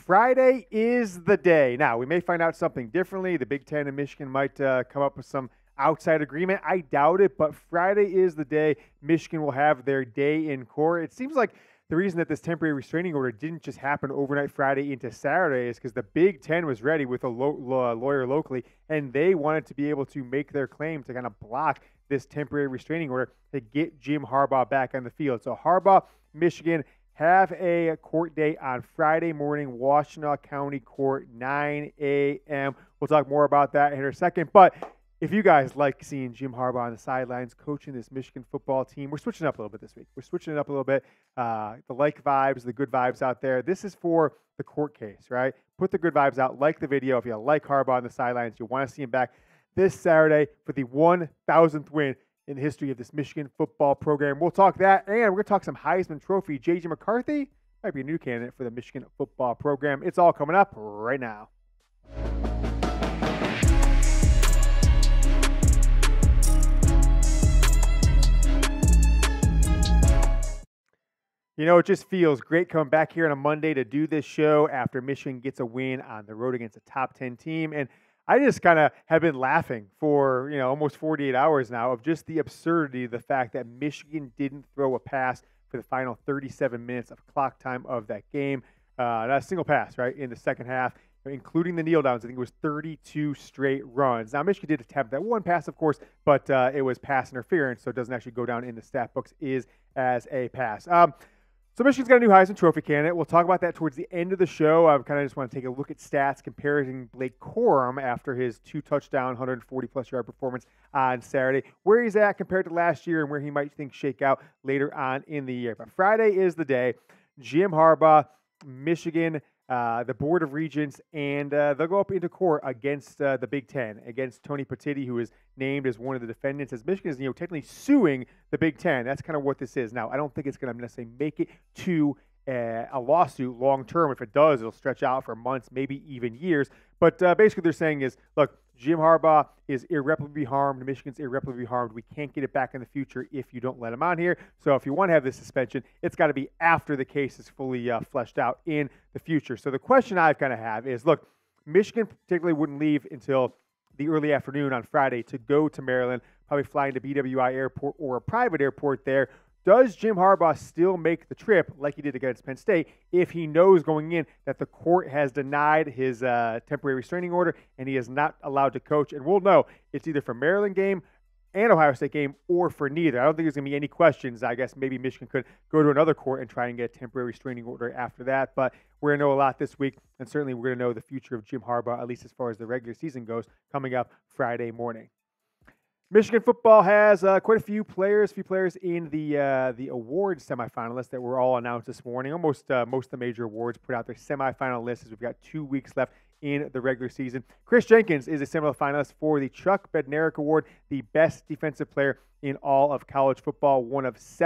Friday is the day. Now, we may find out something differently. The Big Ten and Michigan might come up with some outside agreement. I doubt it, but Friday is the day Michigan will have their day in court. It seems like the reason that this temporary restraining order didn't just happen overnight Friday into Saturday is because the Big Ten was ready with a lawyer locally, and they wanted to be able to make their claim to kind of block this temporary restraining order to get Jim Harbaugh back on the field. So Harbaugh, Michigan, have a court date on Friday morning, Washtenaw County Court, 9 a.m. We'll talk more about that in a second. But if you guys like seeing Jim Harbaugh on the sidelines coaching this Michigan football team, we're switching up a little bit this week. We're switching it up a little bit. The like vibes, the good vibes out there. This is for the court case, right? Put the good vibes out. Like the video. If you like Harbaugh on the sidelines, you want to see him back this Saturday for the 1,000th win in the history of this Michigan football program. We'll talk that, and we're going to talk some Heisman Trophy. JJ McCarthy might be a new candidate for the Michigan football program. It's all coming up right now. You know, it just feels great coming back here on a Monday to do this show after Michigan gets a win on the road against a top 10 team. And I just kind of have been laughing for, almost 48 hours now of just the absurdity of the fact that Michigan didn't throw a pass for the final 37 minutes of clock time of that game. Not a single pass, right, in the second half, including the kneel downs. I think it was 32 straight runs. Now, Michigan did attempt that one pass, of course, but it was pass interference, so it doesn't actually go down in the stat books as a pass. So Michigan's got a new Heisman Trophy candidate. We'll talk about that towards the end of the show. I kind of just want to take a look at stats comparing Blake Corum after his 2-touchdown, 140-plus yard performance on Saturday, where he's at compared to last year and where he might think shake out later on in the year. But Friday is the day. Jim Harbaugh, Michigan, the Board of Regents, and they'll go up into court against the Big Ten, against Tony Petitti, who is named as one of the defendants, as Michigan is technically suing the Big Ten. That's kind of what this is. Now, I don't think it's going to necessarily make it to a lawsuit long term. If it does, it'll stretch out for months, maybe even years. But basically, they're saying is, look, Jim Harbaugh is irreparably harmed. Michigan's irreparably harmed. We can't get it back in the future if you don't let him on here. So if you want to have this suspension, it's got to be after the case is fully fleshed out in the future. So the question I've kind of have is, look, Michigan particularly wouldn't leave until the early afternoon on Friday to go to Maryland, probably flying to BWI Airport or a private airport there. Does Jim Harbaugh still make the trip like he did against Penn State if he knows going in that the court has denied his temporary restraining order and he is not allowed to coach? And we'll know it's either for Maryland game and Ohio State game or for neither. I don't think there's going to be any questions. I guess maybe Michigan could go to another court and try and get a temporary restraining order after that. But we're going to know a lot this week, and certainly we're going to know the future of Jim Harbaugh, at least as far as the regular season goes, coming up Friday morning. Michigan football has quite a few players in the awards semifinalists that were all announced this morning. Almost most of the major awards put out their semifinal lists as we've got 2 weeks left in the regular season. Chris Jenkins is a semifinalist for the Chuck Bednarik Award, the best defensive player in all of college football. One of 20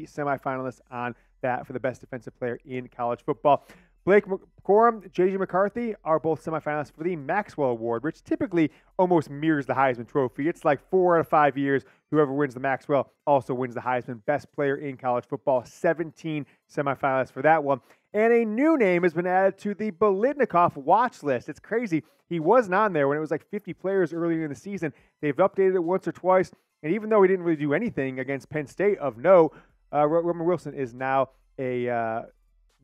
semifinalists on that for the best defensive player in college football. Blake Corum, JJ McCarthy are both semifinalists for the Maxwell Award, which typically almost mirrors the Heisman Trophy. It's like 4 out of 5 years, whoever wins the Maxwell also wins the Heisman. Best player in college football, 17 semifinalists for that one. And a new name has been added to the Biletnikoff watch list. It's crazy. He wasn't on there when it was like 50 players earlier in the season. They've updated it once or twice. And even though he didn't really do anything against Penn State of no, Roman Wilson is now a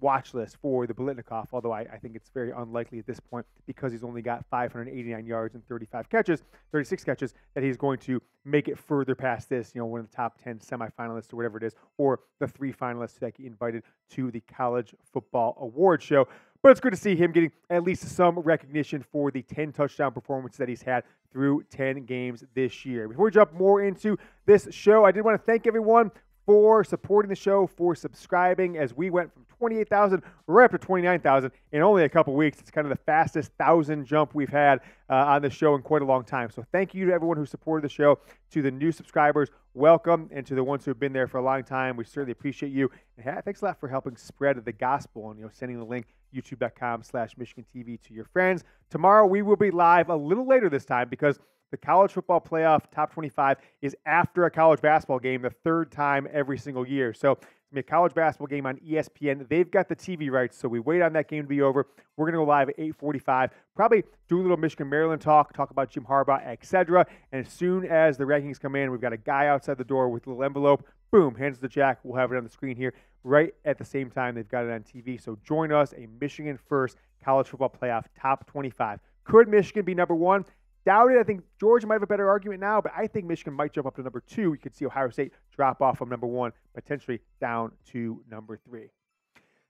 watch list for the Biletnikoff, although I think it's very unlikely at this point because he's only got 589 yards and 36 catches, that he's going to make it further past this, one of the top 10 semifinalists or whatever it is, or the 3 finalists that get invited to the College Football Award Show. But it's good to see him getting at least some recognition for the 10 touchdown performances that he's had through 10 games this year. Before we jump more into this show, I did want to thank everyone for supporting the show, for subscribing as we went from 28,000 right up to 29,000 in only a couple weeks. It's kind of the fastest 1,000 jump we've had on the show in quite a long time. So thank you to everyone who supported the show. To the new subscribers, welcome. And to the ones who have been there for a long time, we certainly appreciate you. And thanks a lot for helping spread the gospel and sending the link youtube.com/Michigan TV to your friends. Tomorrow we will be live a little later this time because The college football playoff top 25 is after a college basketball game, the third time every single year. So it's going to be a college basketball game on ESPN. They've got the TV rights, so we wait on that game to be over. We're going to go live at 8:45, probably do a little Michigan-Maryland talk about Jim Harbaugh, etc. And as soon as the rankings come in, we've got a guy outside the door with a little envelope. Boom, hands to Jack. We'll have it on the screen here right at the same time they've got it on TV. So join us, a Michigan first college football playoff top 25. Could Michigan be number one? Doubt it. I think Georgia might have a better argument now, but I think Michigan might jump up to number 2. You could see Ohio State drop off from number 1, potentially down to number 3.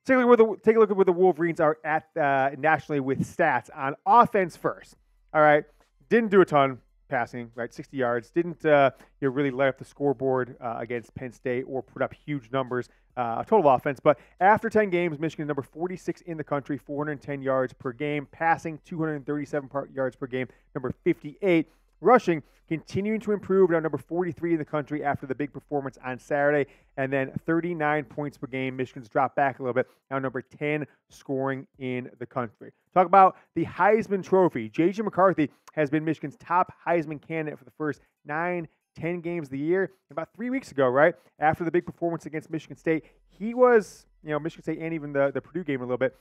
Take a look at where the Wolverines are at nationally with stats on offense first. All right, didn't do a ton passing, right? 60 yards. Didn't really light up the scoreboard against Penn State or put up huge numbers of total offense. But after 10 games, Michigan number 46 in the country, 410 yards per game. Passing, 237 yards per game, number 58. Rushing, continuing to improve, now number 43 in the country after the big performance on Saturday. And then 39 points per game. Michigan's dropped back a little bit, now number 10 scoring in the country. Talk about the Heisman Trophy. JJ McCarthy has been Michigan's top Heisman candidate for the first 9-10 games of the year. About 3 weeks ago, right, after the big performance against Michigan State, he was, Michigan State and even the Purdue game a little bit,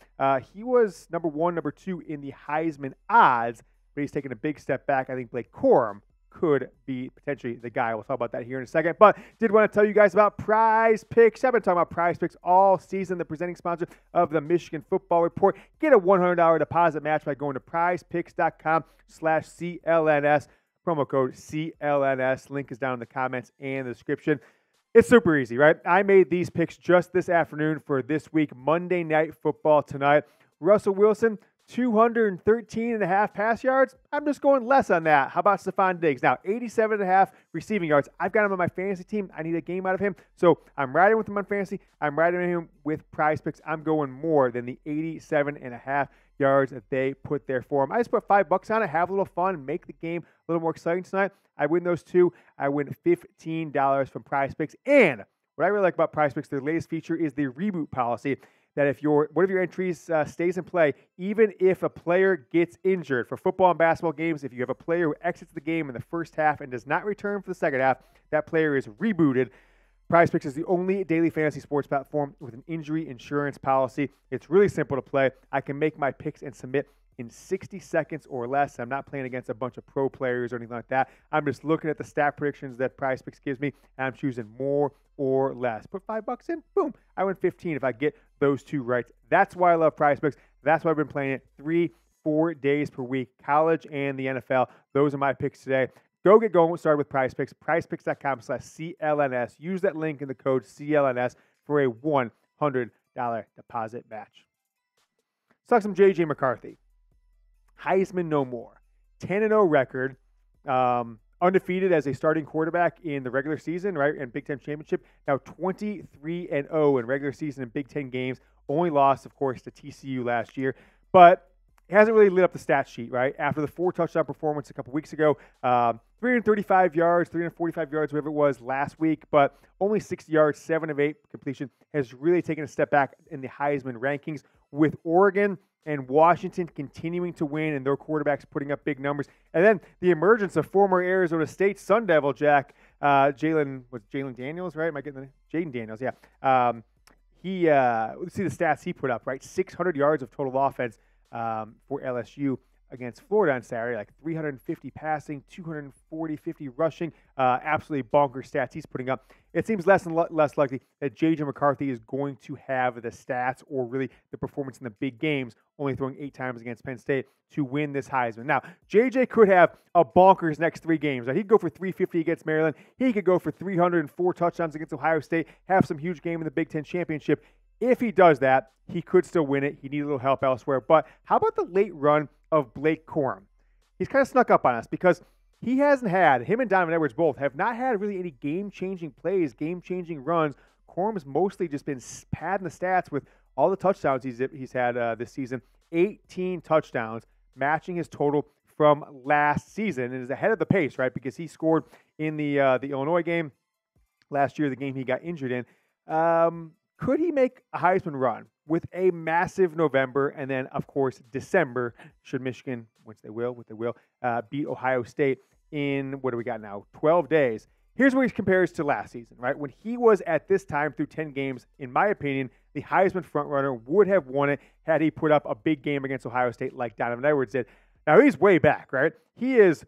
he was number 1, number 2 in the Heisman odds, but he's taken a big step back. I think Blake Corum could be potentially the guy. We'll talk about that here in a second. But did want to tell you guys about Prize Picks. I've been talking about Prize Picks all season, the presenting sponsor of the Michigan Football Report. Get a $100 deposit match by going to prizepicks.com/CLNS. Promo code CLNS. Link is down in the comments and the description. It's super easy, right? I made these picks just this afternoon for this week, Monday Night Football tonight. Russell Wilson, 213.5 pass yards. I'm just going less on that. How about Stephon Diggs? Now, 87.5 receiving yards. I've got him on my fantasy team. I need a game out of him. So I'm riding with him on fantasy. I'm riding with him with Prize Picks. I'm going more than the 87.5 yards that they put there for him. I just put $5 on it, have a little fun, make the game a little more exciting tonight. I win those two. I win $15 from Prize Picks. And what I really like about Prize Picks, their latest feature is the reboot policy. That if one of your entries stays in play, even if a player gets injured for football and basketball games, if you have a player who exits the game in the first half and does not return for the second half, that player is rebooted. Prize Picks is the only daily fantasy sports platform with an injury insurance policy. It's really simple to play. I can make my picks and submit in 60 seconds or less. I'm not playing against a bunch of pro players or anything like that. I'm just looking at the stat predictions that Prize Picks gives me, and I'm choosing more or less. Put $5 in, boom, I win 15 if I get those two right. That's why I love Prize Picks. That's why I've been playing it 3-4 days per week, college and the NFL. Those are my picks today. Go get going. We'll start with Prize Picks. PrizePicks.com/CLNS. Use that link in the code CLNS for a $100 deposit match. Let's talk some JJ McCarthy. Heisman no more. 10-0 record. Undefeated as a starting quarterback in the regular season, right, and Big Ten championship. Now 23-0 in regular season and Big Ten games. Only lost, of course, to TCU last year. But it hasn't really lit up the stat sheet, right? After the 4-touchdown performance a couple weeks ago, 335 yards, 345 yards, whatever it was last week, but only 60 yards, 7 of 8 completion, has really taken a step back in the Heisman rankings, with Oregon and Washington continuing to win and their quarterbacks putting up big numbers. And then the emergence of former Arizona State Sun Devil, Jack, Jalen Daniels, right? Am I getting the Jaden Daniels? Yeah. Let's see the stats he put up, right? 600 yards of total offense for LSU against Florida on Saturday, like 350 passing, 250 rushing, absolutely bonkers stats he's putting up. It seems less and less likely that JJ McCarthy is going to have the stats or really the performance in the big games, only throwing 8 times against Penn State, to win this Heisman. Now, JJ could have a bonkers next 3 games. Right? He could go for 350 against Maryland. He could go for 304 touchdowns against Ohio State, have some huge game in the Big Ten championship. If he does that, he could still win it. He needs a little help elsewhere. But how about the late run of Blake Corum? He's kind of snuck up on us because he hasn't had, him and Donovan Edwards both, have not had really any game-changing plays, game-changing runs. Corum's mostly just been padding the stats with all the touchdowns he's had this season. 18 touchdowns, matching his total from last season, and is ahead of the pace, right? Because he scored in the Illinois game last year, the game he got injured in. Could he make a Heisman run with a massive November and then, of course, December, should Michigan, which they will, beat Ohio State in, what do we got now, 12 days. Here's where he compares to last season, right? When he was at this time through 10 games, in my opinion, the Heisman frontrunner would have won it had he put up a big game against Ohio State like Donovan Edwards did. Now, he's way back, right? He is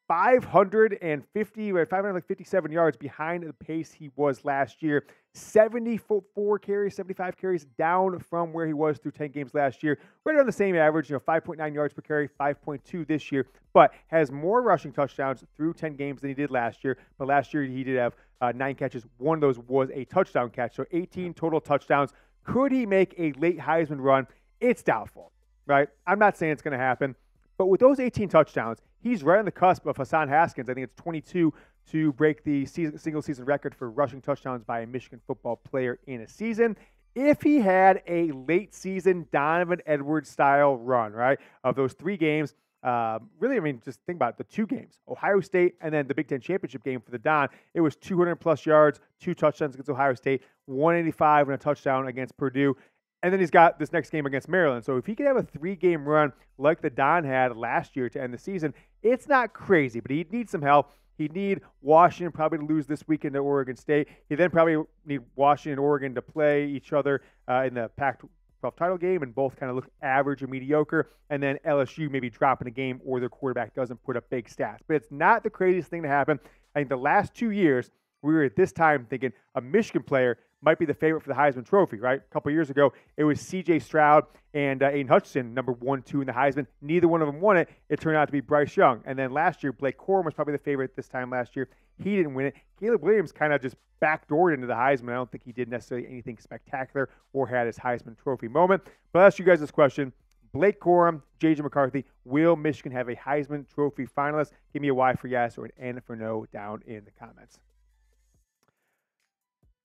557 yards behind the pace he was last year. 74 carries, 75 carries down from where he was through 10 games last year. Right on the same average, 5.9 yards per carry, 5.2 this year, but has more rushing touchdowns through 10 games than he did last year. But last year he did have 9 catches. One of those was a touchdown catch, so 18 total touchdowns. Could he make a late Heisman run? It's doubtful, right? I'm not saying it's going to happen, but with those 18 touchdowns, he's right on the cusp of Hassan Haskins. I think it's 22 to break the single-season record for rushing touchdowns by a Michigan football player in a season. If he had a late-season Donovan Edwards-style run, right, of those 3 games, really, I mean, just think about it, the 2 games, Ohio State and then the Big Ten championship game for the Don, it was 200-plus yards, 2 touchdowns against Ohio State, 185 and a touchdown against Purdue. And then he's got this next game against Maryland. So if he could have a 3-game run like the Don had last year to end the season, it's not crazy, but he'd need some help. He'd need Washington probably to lose this weekend to Oregon State. He'd then probably need Washington and Oregon to play each other in the Pac-12 title game and both kind of look average or mediocre. And then LSU maybe dropping a game or their quarterback doesn't put up big stats. But it's not the craziest thing to happen. I think the last 2 years, we were at this time thinking a Michigan player might be the favorite for the Heisman Trophy, right? A couple years ago, it was C.J. Stroud and Aiden Hutchinson, number 1, 2 in the Heisman. Neither one of them won it. It turned out to be Bryce Young. And then last year, Blake Corum was probably the favorite this time last year. He didn't win it. Caleb Williams kind of just backdoored into the Heisman. I don't think he did necessarily anything spectacular or had his Heisman Trophy moment. But I'll ask you guys this question. Blake Corum, JJ McCarthy, will Michigan have a Heisman Trophy finalist? Give me a Y for yes or an N for no down in the comments.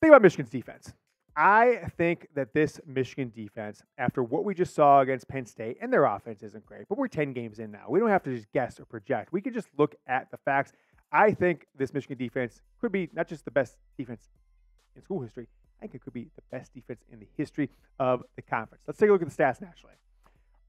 Think about Michigan's defense. I think that this Michigan defense, after what we just saw against Penn State, and their offense isn't great, but we're 10 games in now. We don't have to just guess or project. We can just look at the facts. I think this Michigan defense could be not just the best defense in school history. I think it could be the best defense in the history of the conference. Let's take a look at the stats nationally.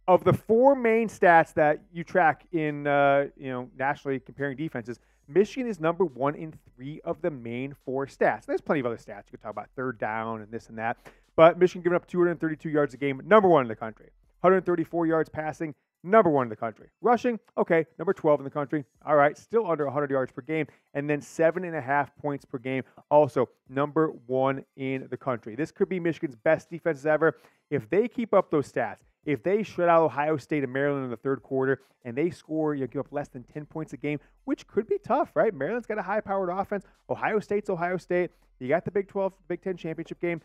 Of the 4 main stats that you track in, nationally comparing defenses, Michigan is number 1 in 3 of the main 4 stats. There's plenty of other stats. You could talk about third down and this and that. But Michigan giving up 232 yards a game, number 1 in the country. 134 yards passing, number 1 in the country. Rushing, okay, number 12 in the country. All right, still under 100 yards per game. And then 7.5 points per game, also number 1 in the country. This could be Michigan's best defense ever. If they keep up those stats, if they shut out Ohio State and Maryland in the third quarter and they score, give up less than 10 points a game, which could be tough, right? Maryland's got a high-powered offense. Ohio State's Ohio State. You got the Big 12, Big 10 championship game.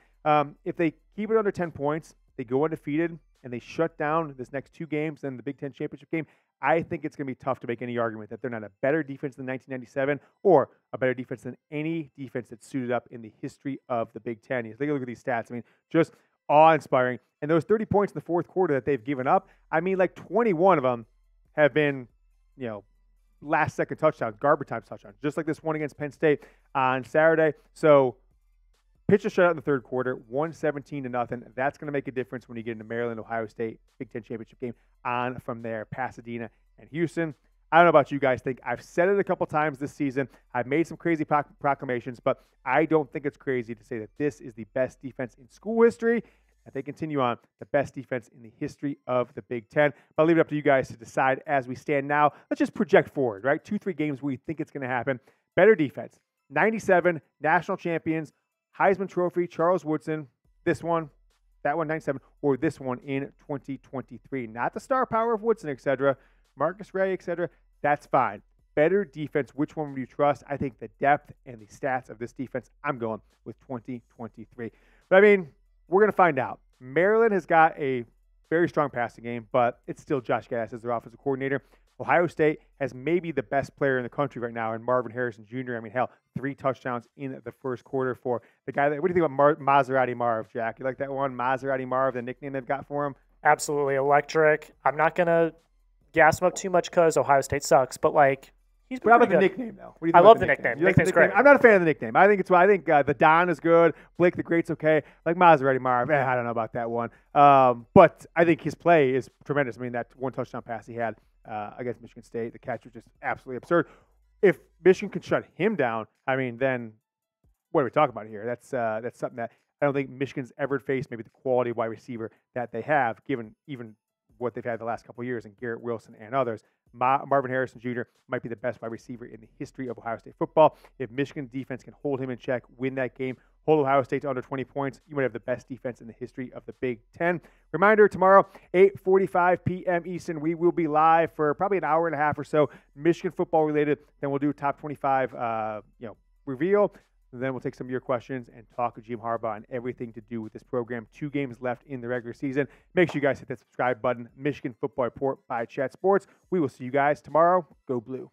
If they keep it under 10 points, they go undefeated, and they shut down this next 2 games and the Big 10 championship game, I think it's going to be tough to make any argument that they're not a better defense than 1997 or a better defense than any defense that's suited up in the history of the Big 10. You take a look at these stats. I mean, just awe-inspiring. And those 30 points in the fourth quarter that they've given up, I mean, like 21 of them have been, last-second touchdowns, garbage time touchdowns, just like this one against Penn State on Saturday. So pitch a shutout in the third quarter, 117-0. That's going to make a difference when you get into Maryland, Ohio State, Big Ten championship game on from there, Pasadena and Houston. I don't know about you guys think. I've said it a couple times this season. I've made some crazy proclamations, but I don't think it's crazy to say that this is the best defense in school history. If they continue on, the best defense in the history of the Big Ten. But I'll leave it up to you guys to decide as we stand now. Let's just project forward, right? 2-3 games where you think it's going to happen. Better defense. 97, national champions, Heisman Trophy, Charles Woodson, this one, that one, 97, or this one in 2023. Not the star power of Woodson, etc., Marcus Ray, etc., that's fine. Better defense, which one would you trust? I think the depth and the stats of this defense, I'm going with 2023. But, I mean, we're going to find out. Maryland has got a very strong passing game, but it's still Josh Gattis as their offensive coordinator. Ohio State has maybe the best player in the country right now in Marvin Harrison Jr. I mean, hell, 3 touchdowns in the first quarter for the guy. What do you think about Maserati Marv, Jack? You like that one? Maserati Marv, the nickname they've got for him? Absolutely electric. I'm not going to gas him up too much because Ohio State sucks, but he's been What about pretty the good. nickname though? I love the nickname. Nickname's great. I'm not a fan of the nickname. I think the Don is good. Blake the Great's okay. Like Maserati Marv, I don't know about that one. But I think his play is tremendous. I mean, that 1 touchdown pass he had against Michigan State, the catch was just absolutely absurd. if Michigan can shut him down, I mean, then what are we talking about here? That's something that I don't think Michigan's ever faced, maybe the quality of wide receiver that they have, given even what they've had the last couple of years, and Garrett Wilson and others. Marvin Harrison Jr. might be the best wide receiver in the history of Ohio State football. If Michigan's defense can hold him in check, win that game, hold Ohio State to under 20 points, you might have the best defense in the history of the Big Ten. Reminder, tomorrow, 8:45 p.m. Eastern, we will be live for probably an hour and a half or so, Michigan football related. Then we'll do top 25 reveal. Then we'll take some of your questions and talk with Jim Harbaugh and everything to do with this program. 2 games left in the regular season. Make sure you guys hit that subscribe button. Michigan Football Report by Chat Sports. We will see you guys tomorrow. Go Blue.